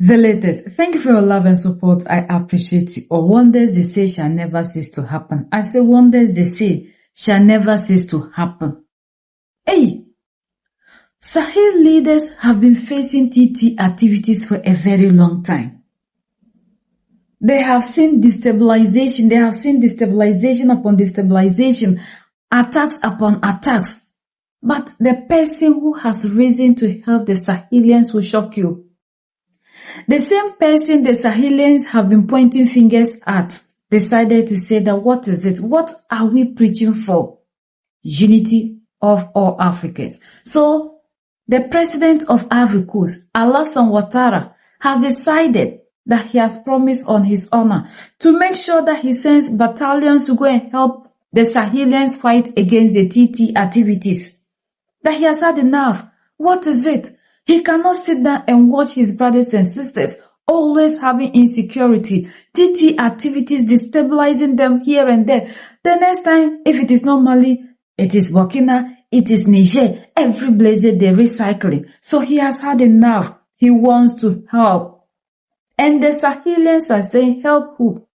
The latest. Thank you for your love and support. I appreciate you. Or wonders they say shall never cease to happen. I say wonders they say shall never cease to happen. Hey! Sahel leaders have been facing TT activities for a very long time. They have seen destabilization. They have seen destabilization upon destabilization, attacks upon attacks. But the person who has risen to help the Sahelians will shock you. The same person the Sahelians have been pointing fingers at decided to say that what is it? What are we preaching for? Unity of all Africans. So, the president of Ivory Coast, Alassane Ouattara, has decided that he has promised on his honor to make sure that he sends battalions to go and help the Sahelians fight against the TT activities. That he has had enough. What is it? He cannot sit down and watch his brothers and sisters always having insecurity, TT activities destabilizing them here and there. The next time, if it is not Mali, it is Burkina, it is Niger, every place they're recycling. So he has had enough. He wants to help. And the Sahelians are saying, help who?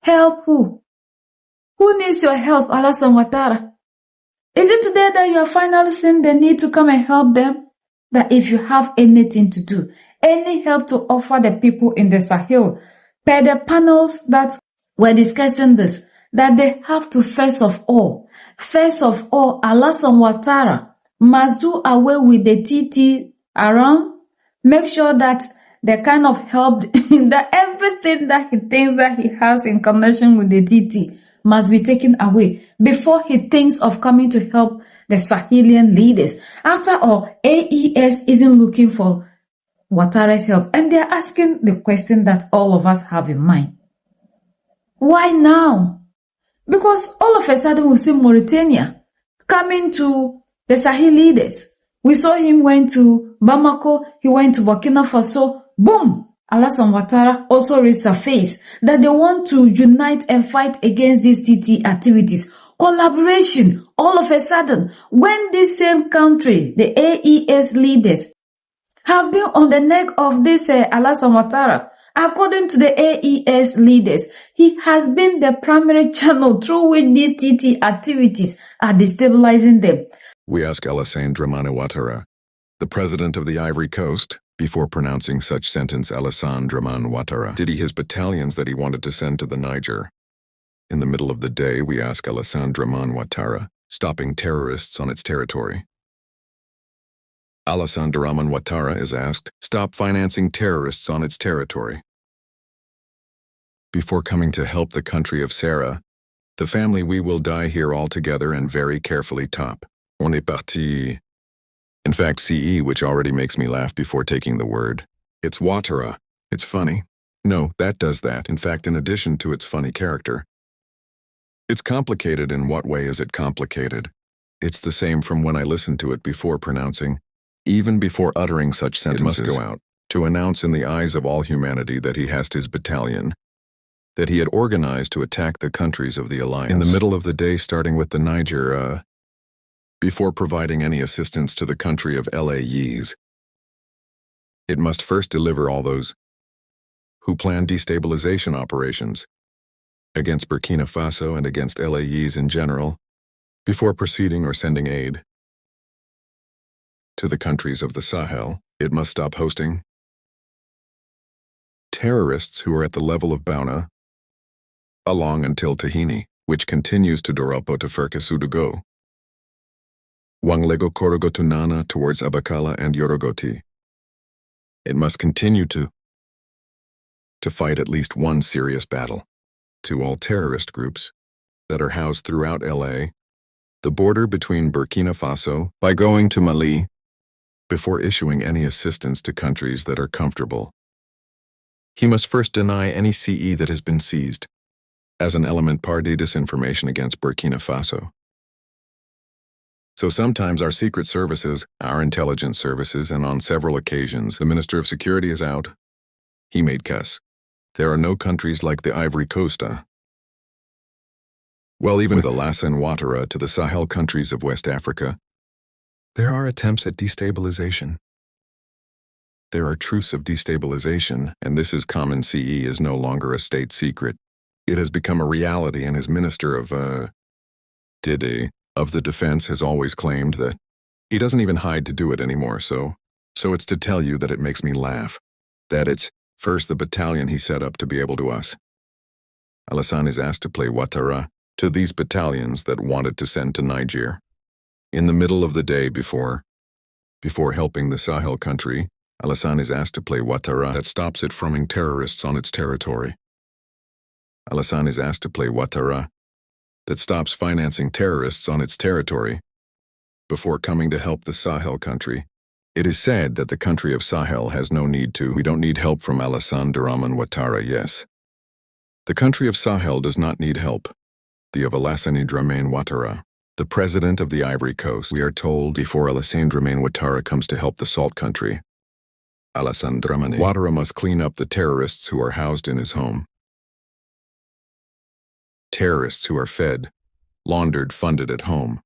Help who? Who needs your help, Alassane Ouattara? Is it today that you are finally seeing the need to come and help them? That if you have anything to do, any help to offer the people in the Sahel, per the panels that were discussing this, that they have to first of all, Alassane Ouattara must do away with the TT around, make sure that the kind of help, that everything that he thinks that he has in connection with the TT must be taken away before he thinks of coming to help the Sahelian leaders. After all, AES isn't looking for Ouattara's help, and they're asking the question that all of us have in mind. Why now? Because all of a sudden we see Mauritania coming to the Sahel leaders. We saw him went to Bamako, he went to Burkina Faso, boom! Alassane Ouattara also raised a face that they want to unite and fight against these TT activities. Collaboration, all of a sudden, when this same country, the AES leaders, have been on the neck of this Alassane Ouattara, according to the AES leaders, he has been the primary channel through which these TT activities are destabilizing them. We ask Alassane Dramane Ouattara, the president of the Ivory Coast, before pronouncing such sentence Alassane Dramane Ouattara, did he his battalions that he wanted to send to the Niger? In the middle of the day, we ask Alassane Dramane Ouattara, stopping terrorists on its territory. Alassane Dramane Ouattara is asked, stop financing terrorists on its territory. Before coming to help the country of Sarah, the family we will die here all together and very carefully top. On est parti. In fact, CE, which already makes me laugh before taking the word. It's Ouattara. It's funny. No, that does that. In fact, in addition to its funny character. It's complicated. In what way is it complicated? It's the same from when I listened to it before pronouncing, even before uttering such sentences. It must go out to announce in the eyes of all humanity that he has his battalion, that he had organized to attack the countries of the alliance. In the middle of the day, starting with the Niger, before providing any assistance to the country of LAEs. It must first deliver all those who plan destabilization operations against Burkina Faso and against LAEs in general, before proceeding or sending aid to the countries of the Sahel. It must stop hosting terrorists who are at the level of Bauna, along until Tahini, which continues to Doropo to Ferkasudugo, Wanglego Korogotunana towards Abakala and Yorogoti. It must continue to fight at least one serious battle to all terrorist groups that are housed throughout LA, the border between Burkina Faso, by going to Mali, before issuing any assistance to countries that are comfortable. He must first deny any CE that has been seized, as an element par de disinformation against Burkina Faso. So sometimes our secret services, our intelligence services, and on several occasions the Minister of Security is out. He made cuss. There are no countries like the Ivory Coast. Well, even with Alassane Ouattara to the Sahel countries of West Africa, there are attempts at destabilization. There are truths of destabilization, and this is common. CE is no longer a state secret. It has become a reality, and his minister of the defense has always claimed that he doesn't even hide to do it anymore, so it's to tell you that it makes me laugh. That it's first the battalion he set up to be able to us. Alassane is asked to play Ouattara to these battalions that wanted to send to Niger. In the middle of the day before helping the Sahel country, Alassane is asked to play Ouattara that stops it from terrorists on its territory. Alassane is asked to play Ouattara that stops financing terrorists on its territory. Before coming to help the Sahel country, it is said that the country of Sahel has no need to. We don't need help from Alassane Dramane Ouattara, yes. The country of Sahel does not need help. The of Alassane Dramane Ouattara, the president of the Ivory Coast, we are told before Alassane Dramane Ouattara comes to help the Salt country. Alassane Dramane Ouattara must clean up the terrorists who are housed in his home. Terrorists who are fed, laundered, funded at home.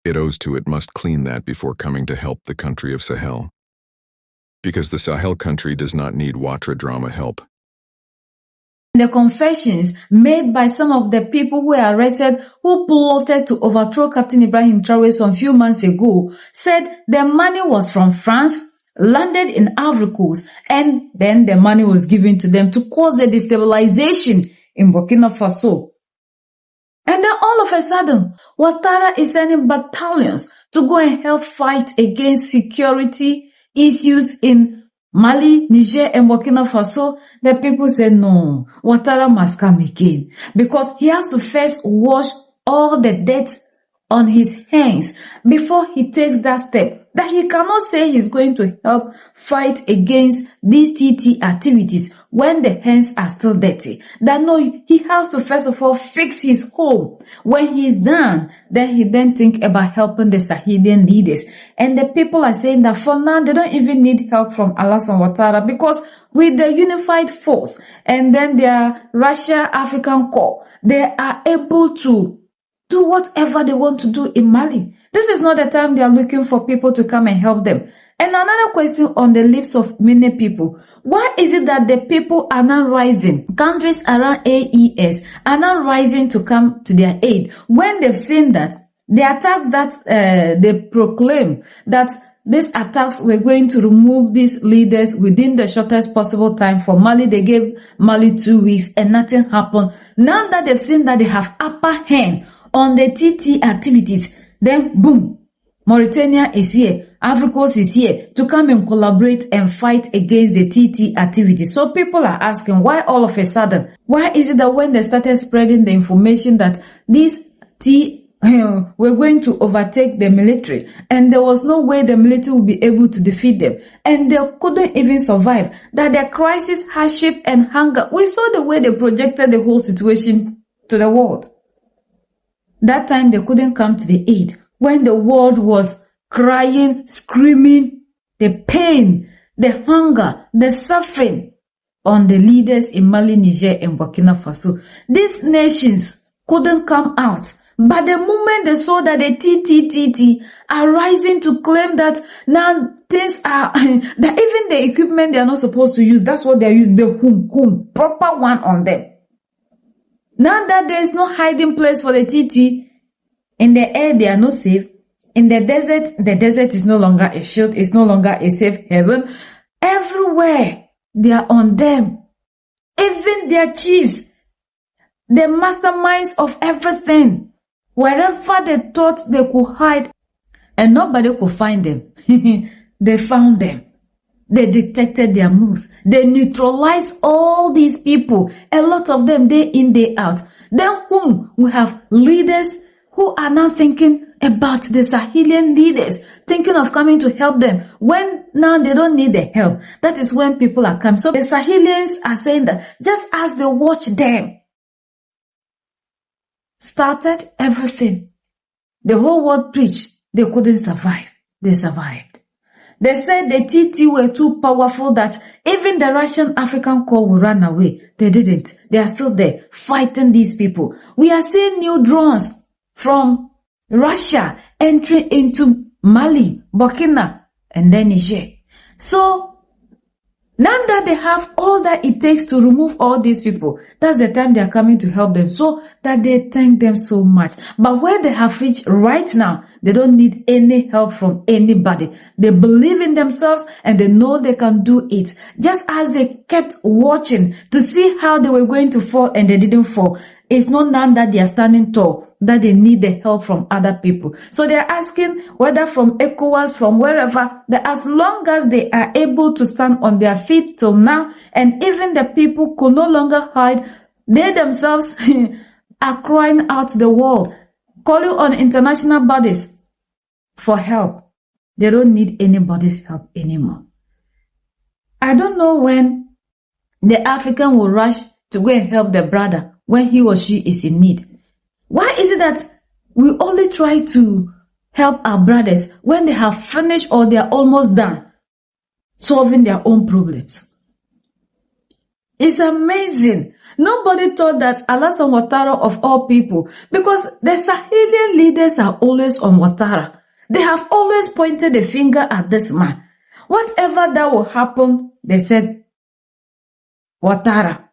It owes to it must clean that before coming to help the country of Sahel. Because the Sahel country does not need Ouattara drama help. The confessions made by some of the people who were arrested who plotted to overthrow Captain Ibrahim Traoré some few months ago said the money was from France, landed in Ivory Coast, and then the money was given to them to cause the destabilization in Burkina Faso. And then all of a sudden, Ouattara is sending battalions to go and help fight against security issues in Mali, Niger, and Burkina Faso. The people said, no, Ouattara must come again because he has to first wash all the dirt on his hands before he takes that step. That he cannot say he's going to help fight against these TT activities when the hands are still dirty. That no, he has to first of all fix his home. When he's done, then he think about helping the Sahelian leaders. And the people are saying that for now, they don't even need help from Alassane Ouattara because with the unified force and then their Russia-African Corps, they are able to do whatever they want to do in Mali. This is not the time they are looking for people to come and help them. And another question on the lips of many people. Why is it that the people are not rising? Countries around AES are not rising to come to their aid when they've seen that the attack that they proclaim that these attacks were going to remove these leaders within the shortest possible time. For Mali, they gave Mali 2 weeks and nothing happened. Now that they've seen that they have upper hand on the TT activities, then boom, Mauritania is here, Ivory Coast is here to come and collaborate and fight against the TT activities. So people are asking, why all of a sudden? Why is it that when they started spreading the information that these were going to overtake the military and there was no way the military would be able to defeat them and they couldn't even survive, that the crisis, hardship and hunger, we saw the way they projected the whole situation to the world. That time they couldn't come to the aid when the world was crying, screaming, the pain, the hunger, the suffering on the leaders in Mali, Niger and Burkina Faso. These nations couldn't come out. But the moment they saw that the TTTT are rising to claim that now things are, that even the equipment they are not supposed to use, that's what they are using, the proper one on them. Now that there is no hiding place for the TT, in the air they are not safe. In the desert is no longer a shield, it's no longer a safe haven. Everywhere they are on them. Even their chiefs, the masterminds of everything, wherever they thought they could hide and nobody could find them, they found them. They detected their moves. They neutralized all these people, a lot of them day in, day out. Then whom we have leaders who are now thinking about the Sahelian leaders, thinking of coming to help them when now they don't need the help. That is when people are coming. So the Sahelians are saying that just as they watch them, started everything. The whole world preached. They couldn't survive. They survived. They said the TT were too powerful that even the Russian African Corps will run away. They didn't. They are still there fighting these people. We are seeing new drones from Russia entering into Mali, Burkina, and then Niger. So now that they have all that it takes to remove all these people, that's the time they are coming to help them. So that they thank them so much. But where they have reached right now, they don't need any help from anybody. They believe in themselves and they know they can do it. Just as they kept watching to see how they were going to fall and they didn't fall. It's not now that they are standing tall that they need the help from other people. So they are asking whether from ECOWAS, from wherever, that as long as they are able to stand on their feet till now, and even the people could no longer hide, they themselves are crying out to the world, calling on international bodies for help. They don't need anybody's help anymore. I don't know when the African will rush to go and help their brother when he or she is in need. Why is it that we only try to help our brothers when they have finished or they are almost done solving their own problems? It's amazing. Nobody thought that Alassane Ouattara of all people, because the Sahelian leaders are always on Ouattara. They have always pointed the finger at this man. Whatever that will happen, they said, Ouattara.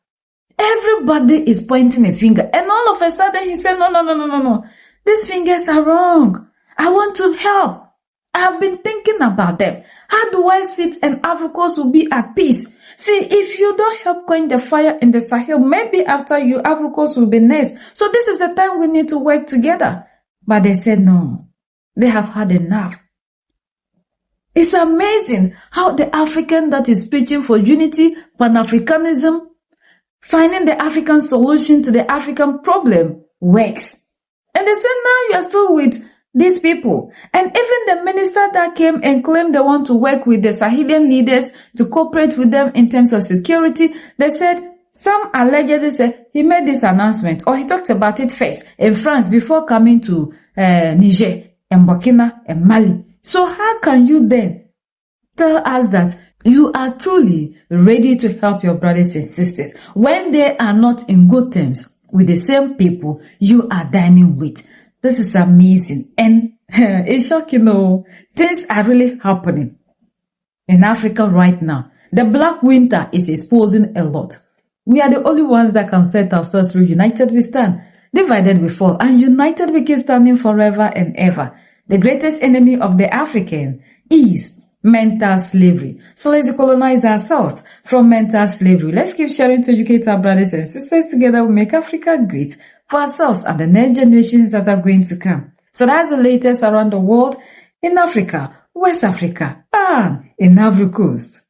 Everybody is pointing a finger. And all of a sudden he said, no. These fingers are wrong. I want to help. I've been thinking about them. How do I sit and Ivory Coast will be at peace? See, if you don't help quench the fire in the Sahel, maybe after you, Ivory Coast will be next. So this is the time we need to work together. But they said no. They have had enough. It's amazing how the African that is preaching for unity, Pan-Africanism, finding the African solution to the African problem works. And they said, now you are still with these people. And even the minister that came and claimed they want to work with the Sahelian leaders to cooperate with them in terms of security, they said, some allegedly said he made this announcement, or he talked about it first in France before coming to Niger and Burkina and Mali. So how can you then tell us that you are truly ready to help your brothers and sisters when they are not in good terms with the same people you are dining with? This is amazing. And it's shocking, things are really happening in Africa right now. The Black Winter is exposing a lot. We are the only ones that can set ourselves through. United we stand, divided we fall, and united we keep standing forever and ever. The greatest enemy of the African is mental slavery. So let's decolonize ourselves from mental slavery. Let's keep sharing to educate our brothers and sisters. Together we make Africa great for ourselves and the next generations that are going to come. So that's the latest around the world in Africa, West Africa, and in Ivory Coast.